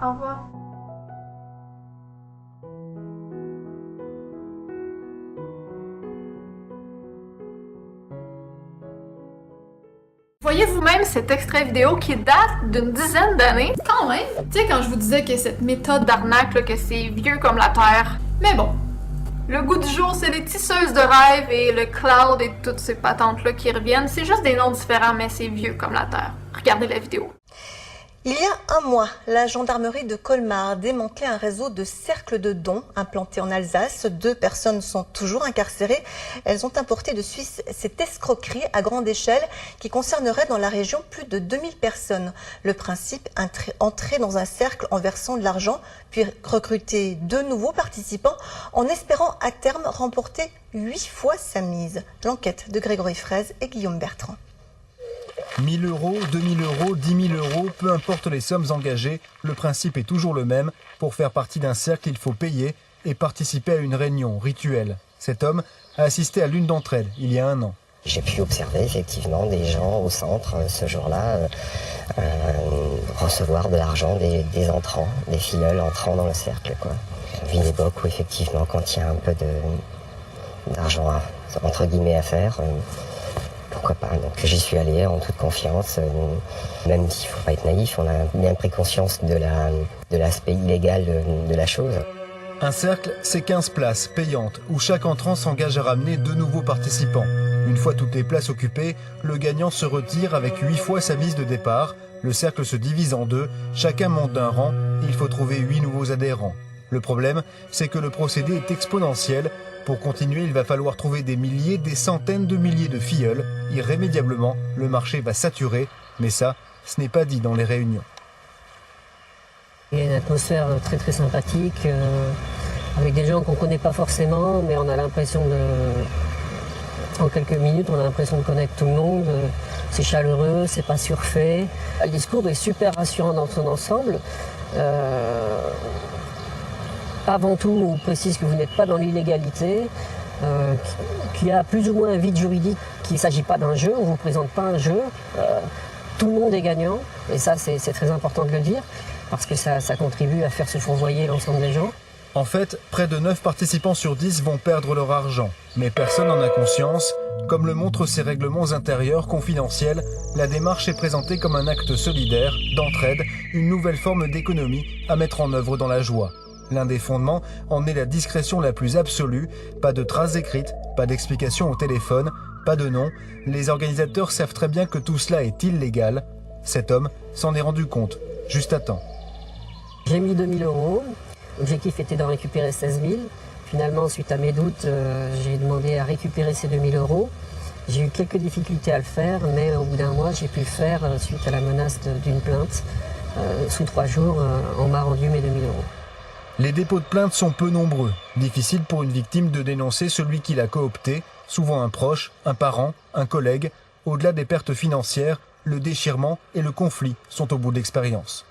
Au revoir. Voyez vous-même cet extrait vidéo qui date d'une dizaine d'années. Quand même! Tu sais, quand je vous disais que cette méthode d'arnaque, là, que c'est vieux comme la Terre. Mais bon. Le goût du jour, c'est les tisseuses de rêves et le cloud et toutes ces patentes-là qui reviennent. C'est juste des noms différents, mais c'est vieux comme la Terre. Regardez la vidéo. Il y a un mois, la gendarmerie de Colmar démantelait un réseau de cercles de dons implantés en Alsace. 2 personnes sont toujours incarcérées. Elles ont importé de Suisse cette escroquerie à grande échelle qui concernerait dans la région plus de 2000 personnes. Le principe, entrer dans un cercle en versant de l'argent, puis recruter 2 nouveaux participants en espérant à terme remporter 8 fois sa mise. L'enquête de Grégory Fraise et Guillaume Bertrand. 1 000 euros, 2 000 euros, 10 000 euros, peu importe les sommes engagées, le principe est toujours le même. Pour faire partie d'un cercle, il faut payer et participer à une réunion rituelle. Cet homme a assisté à l'une d'entre elles il y a 1 an. J'ai pu observer effectivement des gens au centre ce jour-là recevoir de l'argent des entrants, des filleuls entrant dans le cercle, quoi. On vit une époque où effectivement quand il y a un peu d'argent entre guillemets à faire, pourquoi pas. Donc j'y suis allé en toute confiance, même s'il ne faut pas être naïf, on a bien pris conscience de l'aspect illégal de la chose. Un cercle, c'est 15 places payantes où chaque entrant s'engage à ramener 2 nouveaux participants. Une fois toutes les places occupées, le gagnant se retire avec 8 fois sa mise de départ. Le cercle se divise en 2, chacun monte d'un rang et il faut trouver 8 nouveaux adhérents. Le problème, c'est que le procédé est exponentiel. Pour continuer, il va falloir trouver des milliers, des centaines de milliers de filleuls. Irrémédiablement, le marché va saturer, mais ça, ce n'est pas dit dans les réunions. Il y a une atmosphère très très sympathique, avec des gens qu'on ne connaît pas forcément, mais on a l'impression en quelques minutes, on a l'impression de connaître tout le monde. C'est chaleureux, c'est pas surfait. Le discours est super rassurant dans son ensemble. Avant tout, on précise que vous n'êtes pas dans l'illégalité, qu'il y a plus ou moins un vide juridique, qu'il ne s'agit pas d'un jeu, on ne vous présente pas un jeu. Tout le monde est gagnant, et ça c'est très important de le dire, parce que ça contribue à faire se fourvoyer l'ensemble des gens. En fait, près de 9 participants sur 10 vont perdre leur argent, mais personne n'en a conscience. Comme le montrent ces règlements intérieurs confidentiels, la démarche est présentée comme un acte solidaire, d'entraide, une nouvelle forme d'économie à mettre en œuvre dans la joie. L'un des fondements en est la discrétion la plus absolue, pas de traces écrites, pas d'explications au téléphone, pas de nom. Les organisateurs savent très bien que tout cela est illégal. Cet homme s'en est rendu compte, juste à temps. J'ai mis 2 000 euros, l'objectif était d'en récupérer 16 000. Finalement, suite à mes doutes, j'ai demandé à récupérer ces 2 000 euros. J'ai eu quelques difficultés à le faire, mais au bout d'1 mois, j'ai pu le faire suite à la menace d'une plainte. Sous 3 jours, on m'a rendu mes 2 000 euros. Les dépôts de plainte sont peu nombreux. Difficile pour une victime de dénoncer celui qui l'a coopté, souvent un proche, un parent, un collègue. Au-delà des pertes financières, le déchirement et le conflit sont au bout de l'expérience.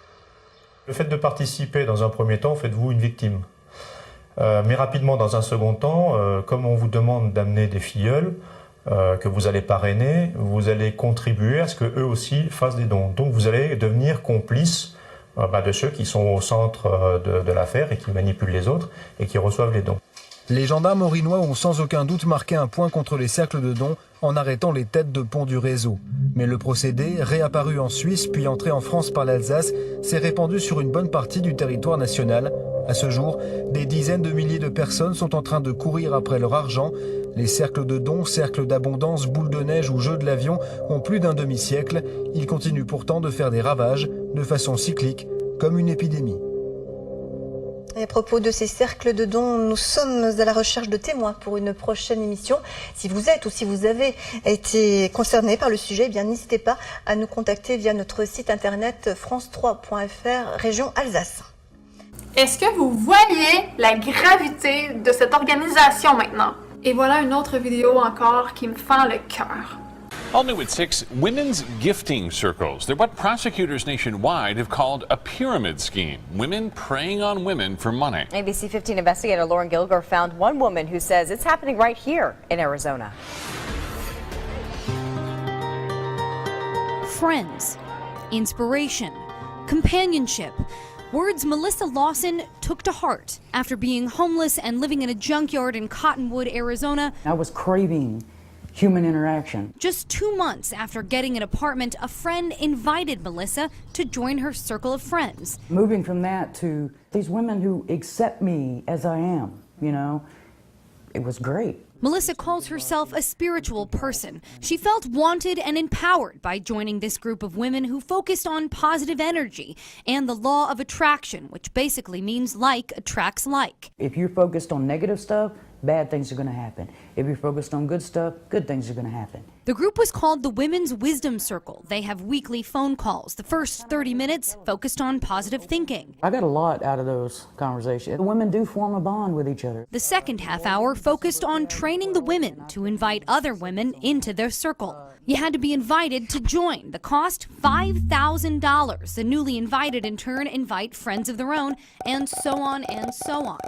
Le fait de participer dans un premier temps, faites-vous une victime. Mais rapidement, dans un second temps, comme on vous demande d'amener des filleuls que vous allez parrainer, vous allez contribuer à ce qu'eux aussi fassent des dons. Donc vous allez devenir complice de ceux qui sont au centre de l'affaire et qui manipulent les autres et qui reçoivent les dons. Les gendarmes orinois ont sans aucun doute marqué un point contre les cercles de dons en arrêtant les têtes de pont du réseau. Mais le procédé, réapparu en Suisse puis entré en France par l'Alsace, s'est répandu sur une bonne partie du territoire national. À ce jour, des dizaines de milliers de personnes sont en train de courir après leur argent. Les cercles de dons, cercles d'abondance, boules de neige ou jeux de l'avion ont plus d'un demi-siècle. Ils continuent pourtant de faire des ravages de façon cyclique, comme une épidémie. Et à propos de ces cercles de dons, nous sommes à la recherche de témoins pour une prochaine émission. Si vous êtes ou si vous avez été concerné par le sujet, eh bien n'hésitez pas à nous contacter via notre site internet france3.fr région Alsace. Est-ce que vous voyez la gravité de cette organisation maintenant? Et voilà une autre vidéo encore qui me fend le cœur. All new at 6, women's gifting circles. They're what prosecutors nationwide have called a pyramid scheme. Women preying on women for money. ABC 15 investigator Lauren Gilger found one woman who says it's happening right here in Arizona. Friends, inspiration, companionship. Words Melissa Lawson took to heart after being homeless and living in a junkyard in Cottonwood, Arizona. I was craving human interaction. Just 2 months after getting an apartment, a friend invited Melissa to join her circle of friends. Moving from that to these women who accept me as I am, you know, it was great. Melissa calls herself a spiritual person. She felt wanted and empowered by joining this group of women who focused on positive energy and the law of attraction, which basically means like attracts like. If you're focused on negative stuff, bad things are going to happen. If you're focused on good stuff, good things are going to happen. The group was called the Women's Wisdom Circle. They have weekly phone calls. The first 30 minutes focused on positive thinking. I got a lot out of those conversations. The women do form a bond with each other. The second half hour focused on training the women to invite other women into their circle. You had to be invited to join. The cost, $5,000. The newly invited in turn invite friends of their own, and so on and so on.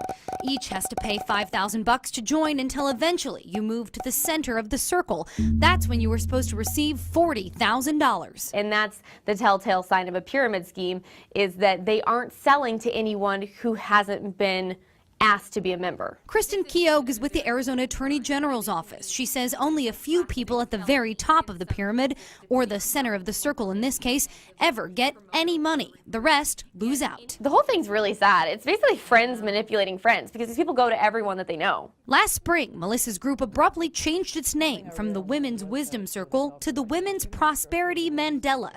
Each has to pay $5,000 to join until eventually you move to the center of the circle. That's when you were supposed to receive $40,000. And that's the telltale sign of a pyramid scheme, is that they aren't selling to anyone who hasn't been asked to be a member. Kristen Keogh is with the Arizona Attorney General's office. She says only a few people at the very top of the pyramid, or the center of the circle in this case, ever get any money. The rest lose out. The whole thing's really sad. It's basically friends manipulating friends, because these people go to everyone that they know. Last spring, Melissa's group abruptly changed its name from the Women's Wisdom Circle to the Women's Prosperity Mandela.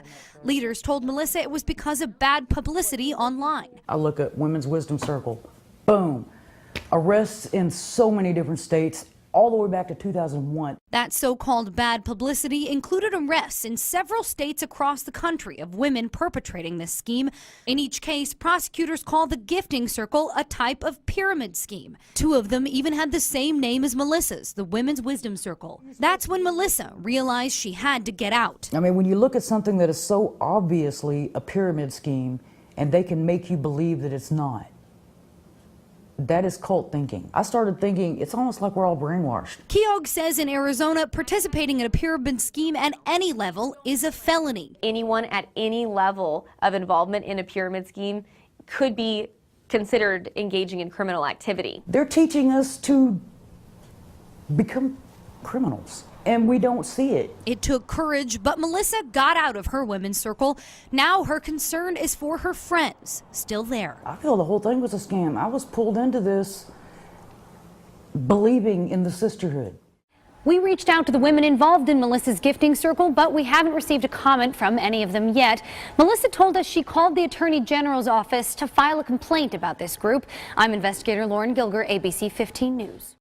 Leaders told Melissa it was because of bad publicity online. I look at Women's Wisdom Circle, boom, arrests in so many different states, all the way back to 2001. That so-called bad publicity included arrests in several states across the country of women perpetrating this scheme. In each case, prosecutors call the Gifting Circle a type of pyramid scheme. 2 of them even had the same name as Melissa's, the Women's Wisdom Circle. That's when Melissa realized she had to get out. I mean, when you look at something that is so obviously a pyramid scheme and they can make you believe that it's not, that is cult thinking. I started thinking it's almost like we're all brainwashed. Keogh says in Arizona, participating in a pyramid scheme at any level is a felony. Anyone at any level of involvement in a pyramid scheme could be considered engaging in criminal activity. They're teaching us to become criminals, and we don't see it. It took courage, but Melissa got out of her women's circle. Now her concern is for her friends, still there. I feel the whole thing was a scam. I was pulled into this believing in the sisterhood. We reached out to the women involved in Melissa's Gifting Circle, but we haven't received a comment from any of them yet. Melissa told us she called the Attorney General's office to file a complaint about this group. I'm investigator Lauren Gilger, ABC 15 News.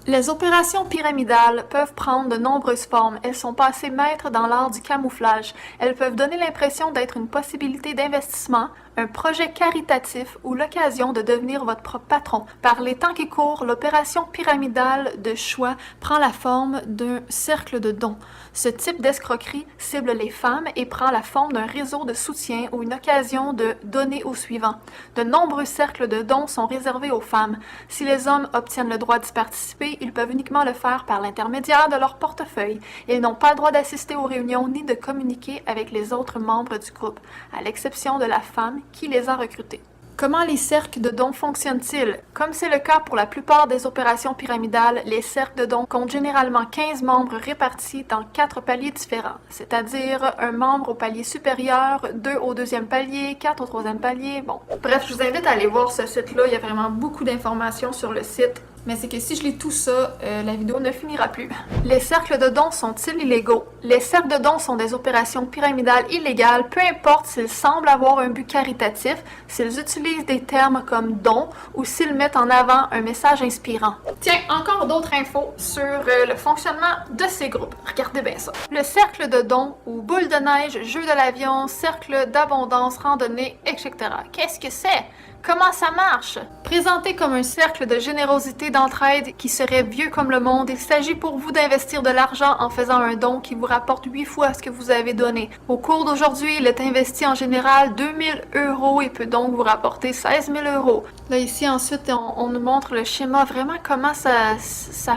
Les opérations pyramidales peuvent prendre de nombreuses formes. Elles sont passées maîtres dans l'art du camouflage. Elles peuvent donner l'impression d'être une possibilité d'investissement, un projet caritatif ou l'occasion de devenir votre propre patron. Par les temps qui courent, l'opération pyramidale de choix prend la forme d'un cercle de dons. Ce type d'escroquerie cible les femmes et prend la forme d'un réseau de soutien ou une occasion de donner au suivant. De nombreux cercles de dons sont réservés aux femmes. Si les hommes obtiennent le droit d'y participer, ils peuvent uniquement le faire par l'intermédiaire de leur portefeuille. Ils n'ont pas le droit d'assister aux réunions ni de communiquer avec les autres membres du groupe, à l'exception de la femme qui les a recrutés. Comment les cercles de dons fonctionnent-ils? Comme c'est le cas pour la plupart des opérations pyramidales, les cercles de dons comptent généralement 15 membres répartis dans 4 paliers différents, c'est-à-dire un membre au palier supérieur, 2 au 2e palier, 4 au 3e palier, bon. Bref, je vous invite à aller voir ce site-là, il y a vraiment beaucoup d'informations sur le site. Mais c'est que si je lis tout ça, la vidéo ne finira plus. Les cercles de dons sont-ils illégaux? Les cercles de dons sont des opérations pyramidales illégales, peu importe s'ils semblent avoir un but caritatif, s'ils utilisent des termes comme don ou s'ils mettent en avant un message inspirant. Tiens, encore d'autres infos sur le fonctionnement de ces groupes. Regardez bien ça. Le cercle de dons ou boule de neige, jeu de l'avion, cercle d'abondance, randonnée, etc. Qu'est-ce que c'est? Comment ça marche? Présenté comme un cercle de générosité d'entraide qui serait vieux comme le monde, il s'agit pour vous d'investir de l'argent en faisant un don qui vous rapporte 8 fois ce que vous avez donné. Au cours d'aujourd'hui, il est investi en général 2000 € et peut donc vous rapporter 16 000 €. Là ici ensuite, on nous montre le schéma, vraiment comment ça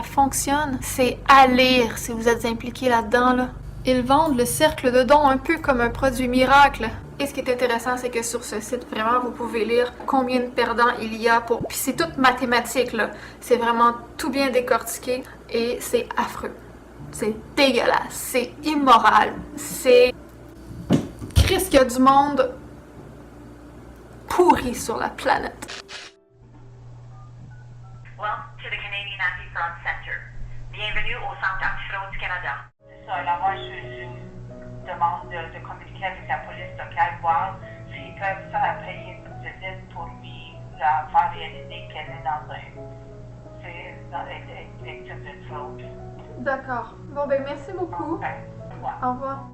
fonctionne. C'est à lire si vous êtes impliqué là-dedans, là. Ils vendent le cercle de dons un peu comme un produit miracle. Et ce qui est intéressant, c'est que sur ce site, vraiment, vous pouvez lire combien de perdants il y a pour... Puis c'est tout mathématique, là. C'est vraiment tout bien décortiqué et c'est affreux. C'est dégueulasse, c'est immoral, c'est... Christ, qu'il y a du monde pourri sur la planète. Welcome to the Canadian Anti-Fraud Center. Bienvenue au Centre Anti-Fraude du Canada. C'est ça, là, moi, je demande de communiquer avec la police locale, voir s'ils peuvent payer une visite pour lui, faire réaliser qu'elle est dans une victime de fraude. D'accord. Bon, ben merci beaucoup. Okay. Au revoir.